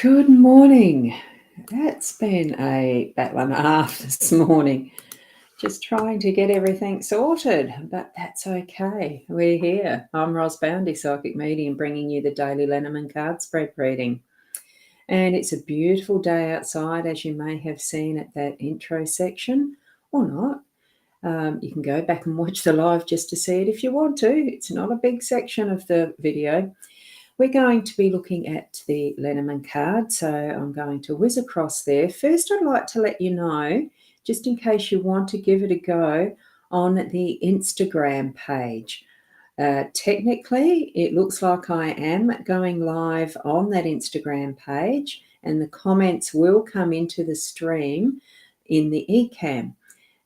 Good morning. That's been a battle and a half this morning. Just trying to get everything sorted, but that's okay. We're here. I'm Boundy, psychic medium, bringing you the daily Lenormand card spread reading. And it's a beautiful day outside, as you may have seen at that intro section, or not. You can go back and watch the live just to see it if you want to. It's not a big section of the video. We're going to be looking at the Lenormand card, so I'm going to whiz across there. First, I'd like to let you know, just in case you want to give it a go, on the Instagram page. Technically, it looks like I am going live on that Instagram page, and the comments will come into the stream in the eCam.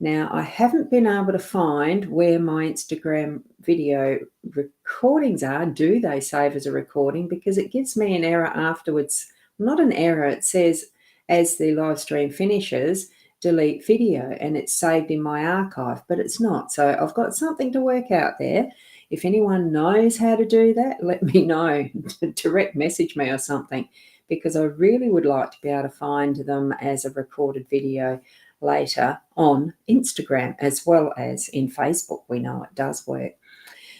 Now, I haven't been able to find where my Instagram video recordings are. Do they save as a recording? Because it gives me an error afterwards. Not an error. It says, as the live stream finishes, delete video, and it's saved in my archive, but it's not. So I've got something to work out there. If anyone knows how to do that, let me know. Direct message me or something, because I really would like to be able to find them as a recorded video later on Instagram as well as in Facebook. We know it does work.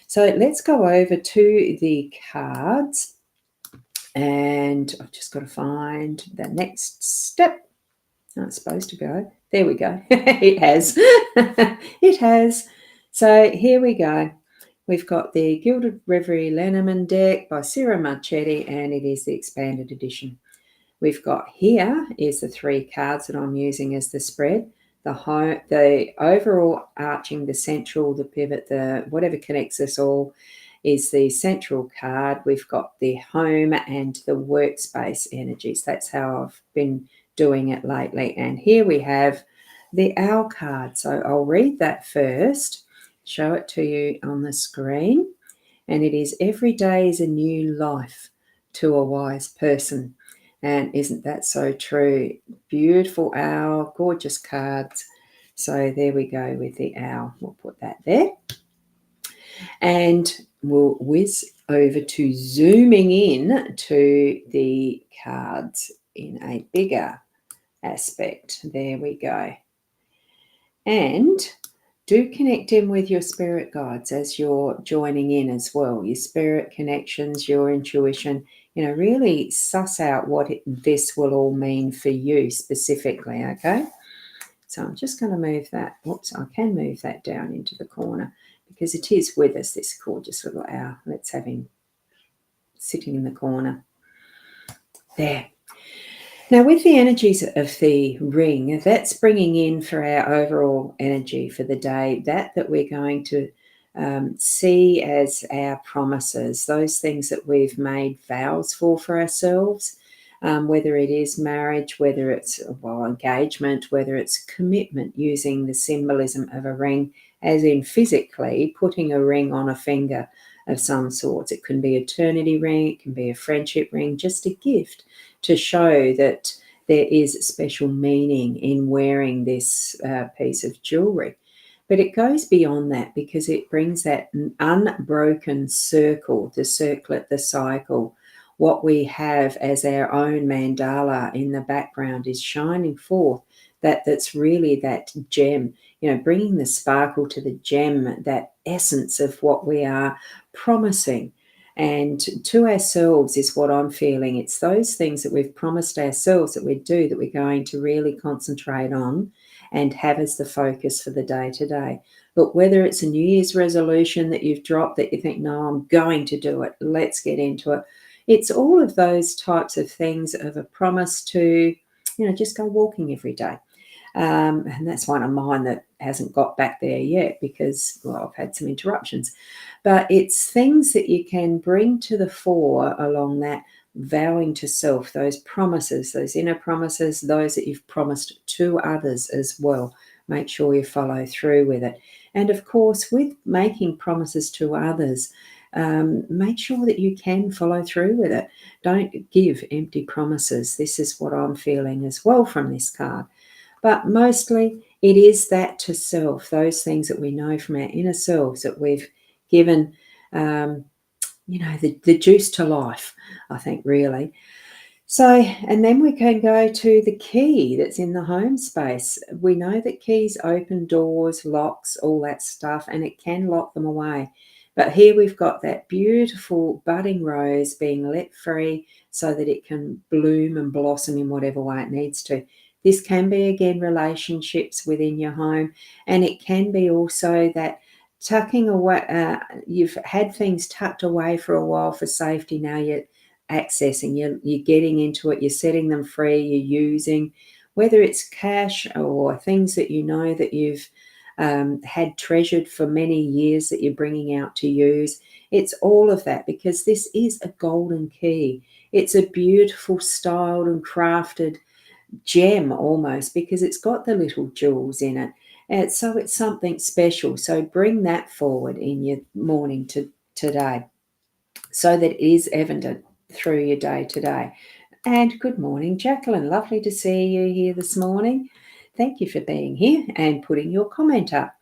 So let's go over to the cards, and I've just got to find the next step. It's supposed to go. There we go. It has. It has. So here we go. We've got the Gilded Reverie Lenormand deck by Sarah Marchetti, and it is the expanded edition. We've got here is the three cards that I'm using as the spread. The overall arching, the central, the pivot, the whatever connects us all is the central card. We've got the home and the workspace energies. That's how I've been doing it lately. And here we have the owl card. So I'll read that first, show it to you on the screen. And it is, every day is a new life to a wise person. And isn't that so true? Beautiful owl, gorgeous cards. So there we go with the owl. We'll put that there. And we'll whiz over to zooming in to the cards in a bigger aspect. There we go. And do connect in with your spirit guides as you're joining in as well. Your spirit connections, your intuition, really suss out what this will all mean for you specifically, okay? So I'm just going to move that. Oops, I can move that down into the corner because it is with us, this gorgeous little owl. Let's have him sitting in the corner. There. Now, with the energies of the ring, that's bringing in for our overall energy for the day, that we're going to see as our promises, those things that we've made vows for ourselves, whether it is marriage, whether it's engagement, whether it's commitment, using the symbolism of a ring, as in physically putting a ring on a finger of some sorts. It can be an eternity ring, it can be a friendship ring, just a gift to show that there is special meaning in wearing this piece of jewelry. But it goes beyond that, because it brings that unbroken circle, the circlet, the cycle. What we have as our own mandala in the background is shining forth. That's really that gem, bringing the sparkle to the gem, that essence of what we are promising. And to ourselves is what I'm feeling. It's those things that we've promised ourselves that we do, that we're going to really concentrate on and have as the focus for the day today. But whether it's a New Year's resolution that you've dropped, that you think, no, I'm going to do it, let's get into it. It's all of those types of things, of a promise to, just go walking every day. And that's one of mine that hasn't got back there yet because, I've had some interruptions. But it's things that you can bring to the fore along that vowing to self, those promises, those inner promises, those that you've promised to others as well. Make sure you follow through with it. And of course, with making promises to others, make sure that you can follow through with it. Don't give empty promises. This is what I'm feeling as well from this card. But mostly it is that to self, those things that we know from our inner selves that we've given, the juice to life, I think, really. So, and then we can go to the key that's in the home space. We know that keys open doors, locks, all that stuff, and it can lock them away. But here we've got that beautiful budding rose being let free so that it can bloom and blossom in whatever way it needs to. This can be, again, relationships within your home, and it can be also that tucking away, you've had things tucked away for a while for safety. Now you're accessing, you're getting into it, you're setting them free, you're using, whether it's cash or things that you know that you've had treasured for many years that you're bringing out to use. It's all of that, because this is a golden key. It's a beautiful styled and crafted gem almost, because it's got the little jewels in it. And so it's something special. So bring that forward in your morning today, so that it is evident through your day today. And good morning, Jacqueline. Lovely to see you here this morning. Thank you for being here and putting your comment up.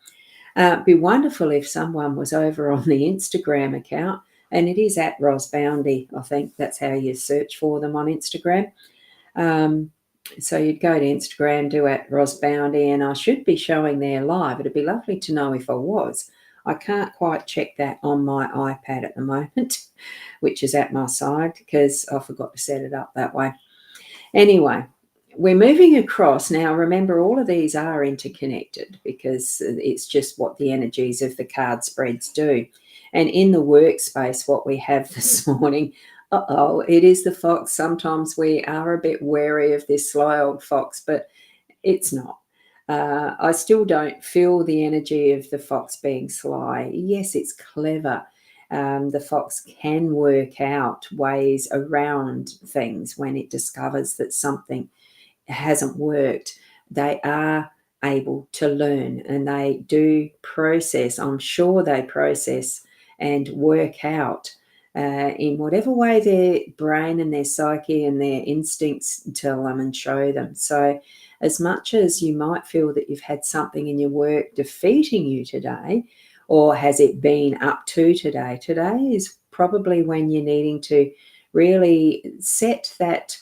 It'd be wonderful if someone was over on the Instagram account, and it is at Boundy. I think that's how you search for them on Instagram. So you'd go to Instagram, do at Boundy, and I should be showing there live. It'd be lovely to know if I was. I can't quite check that on my iPad at the moment, which is at my side, because I forgot to set it up that way. Anyway, we're moving across now. Remember, all of these are interconnected, because it's just what the energies of the card spreads do. And in the workspace, what we have this morning, it is the fox. Sometimes we are a bit wary of this sly old fox, but it's not. I still don't feel the energy of the fox being sly. Yes, it's clever. The fox can work out ways around things when it discovers that something hasn't worked. They are able to learn, and they do process. I'm sure they process and work out in whatever way their brain and their psyche and their instincts tell them and show them. So as much as you might feel that you've had something in your work defeating you today, or has it been up to today, today is probably when you're needing to really set that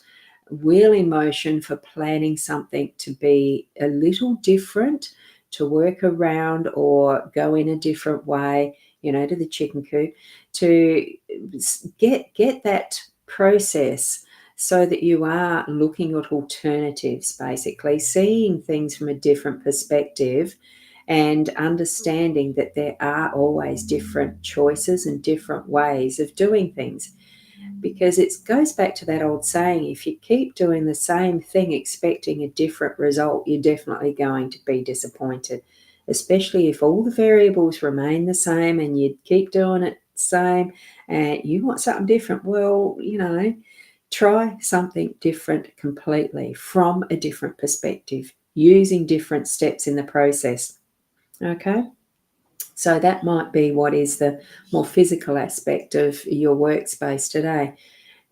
wheel in motion for planning something to be a little different, to work around or go in a different way, to the chicken coop, to get that process, so that you are looking at alternatives, basically seeing things from a different perspective, and understanding that there are always different choices and different ways of doing things. Because it goes back to that old saying, if you keep doing the same thing expecting a different result, you're definitely going to be disappointed, especially if all the variables remain the same and you keep doing it the same and you want something different. Well, try something different completely from a different perspective, using different steps in the process. Okay? So that might be what is the more physical aspect of your workspace today.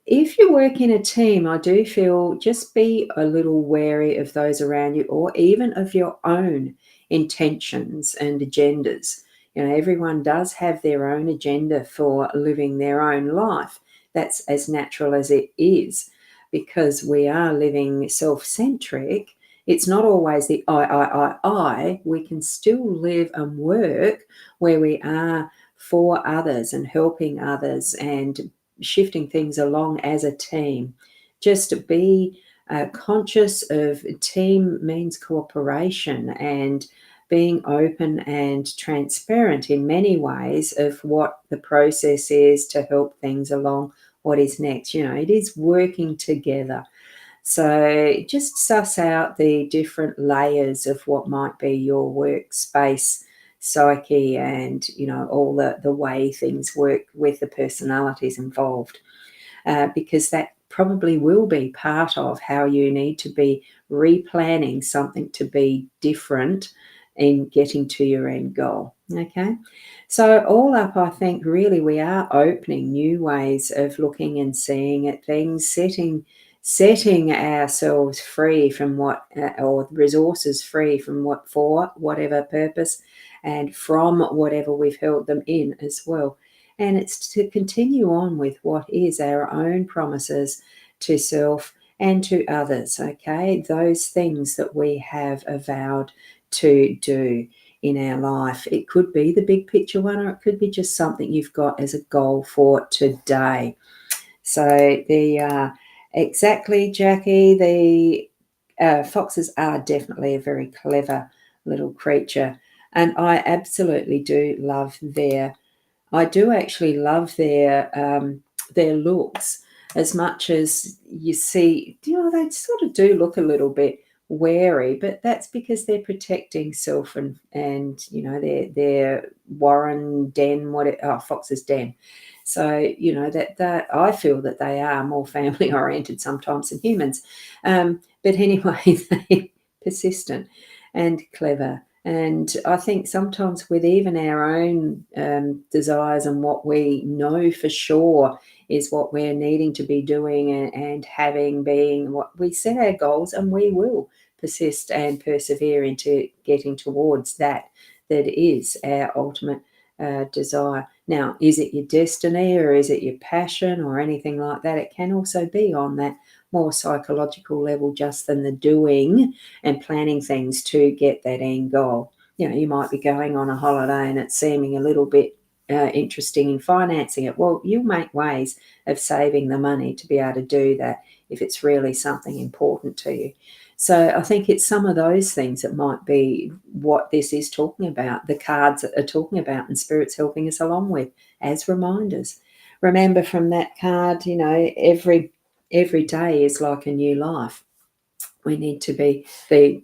If you work in a team, I do feel just be a little wary of those around you, or even of your own intentions and agendas. Everyone does have their own agenda for living their own life. That's as natural as it is, because we are living self-centric. It's not always the I. We can still live and work where we are for others and helping others and shifting things along as a team. Just to be conscious of team means cooperation and being open and transparent in many ways of what the process is to help things along, what is next. It is working together. So just suss out the different layers of what might be your workspace psyche, and all the way things work with the personalities involved, because that probably will be part of how you need to be replanning something to be different in getting to your end goal. Okay, so all up, I think really we are opening new ways of looking and seeing at things, setting ourselves free from what, or resources free from what, for whatever purpose, and from whatever we've held them in as well. And it's to continue on with what is our own promises to self and to others, okay? Those things that we have vowed to do in our life. It could be the big picture one, or it could be just something you've got as a goal for today. So exactly, Jackie, the foxes are definitely a very clever little creature, and I absolutely do love I do actually love their looks as much as you see, they sort of do look a little bit wary, but that's because they're protecting self and their warren den, fox's den. So, that I feel that they are more family oriented sometimes than humans. But anyway, they're persistent and clever. And I think sometimes with even our own desires and what we know for sure is what we're needing to be doing and having being what we set our goals, and we will persist and persevere into getting towards that is our ultimate desire. Now, is it your destiny or is it your passion or anything like that? It can also be on that more psychological level just than the doing and planning things to get that end goal. You might be going on a holiday and it's seeming a little bit interesting in financing it. Well, you'll make ways of saving the money to be able to do that if it's really something important to you. So I think it's some of those things that might be what this is talking about, the cards are talking about, and Spirit's helping us along with as reminders. Remember from that card, every day is like a new life. We need to be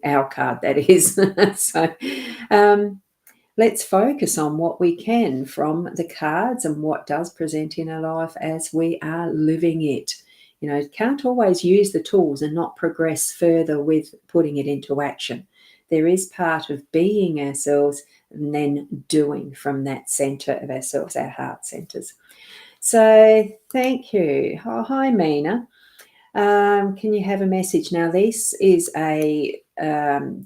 our card, that is. So let's focus on what we can from the cards and what does present in our life as we are living it. Can't always use the tools and not progress further with putting it into action. There is part of being ourselves and then doing from that center of ourselves, our heart centers. So thank you. Oh, hi, Mina. Can you have a message? Now, this is a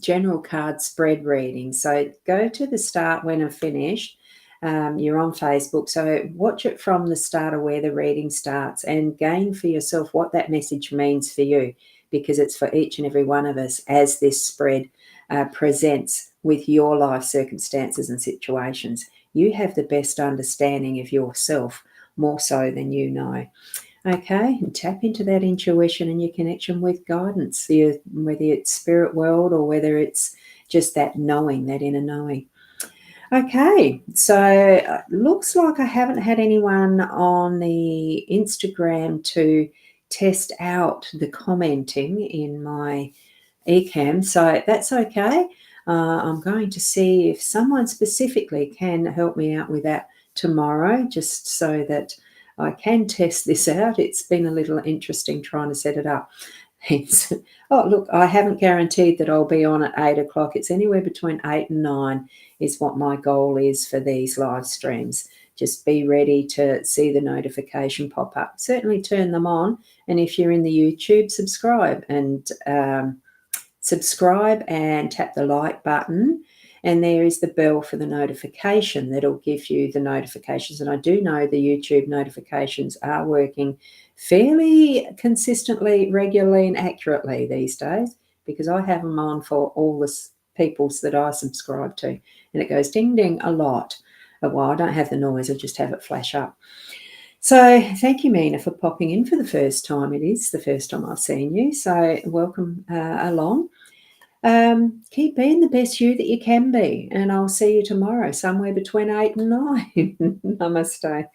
general card spread reading. So go to the start when I've finished. You're on Facebook, so watch it from the start of where the reading starts and gain for yourself what that message means for you, because it's for each and every one of us as this spread presents with your life circumstances and situations. You have the best understanding of yourself, more so than you know. Okay, and tap into that intuition and your connection with guidance, whether it's spirit world or whether it's just that knowing, that inner knowing. Okay, so looks like I haven't had anyone on the Instagram to test out the commenting in my eCam, so that's okay. I'm going to see if someone specifically can help me out with that tomorrow, just so that I can test this out. It's been a little interesting trying to set it up. Look, I haven't guaranteed that I'll be on at 8 o'clock. It's anywhere between 8 and 9 is what my goal is for these live streams. Just be ready to see the notification pop up. Certainly turn them on. And if you're in the YouTube, subscribe and tap the like button. And there is the bell for the notification that'll give you the notifications. And I do know the YouTube notifications are working fairly consistently, regularly, and accurately these days, because I have them on for all the peoples that I subscribe to. And it goes ding, ding a lot. Well, I don't have the noise, I just have it flash up. So thank you, Mina, for popping in for the first time. It is the first time I've seen you, so welcome along. Keep being the best you that you can be, and I'll see you tomorrow somewhere between 8 and 9. Namaste.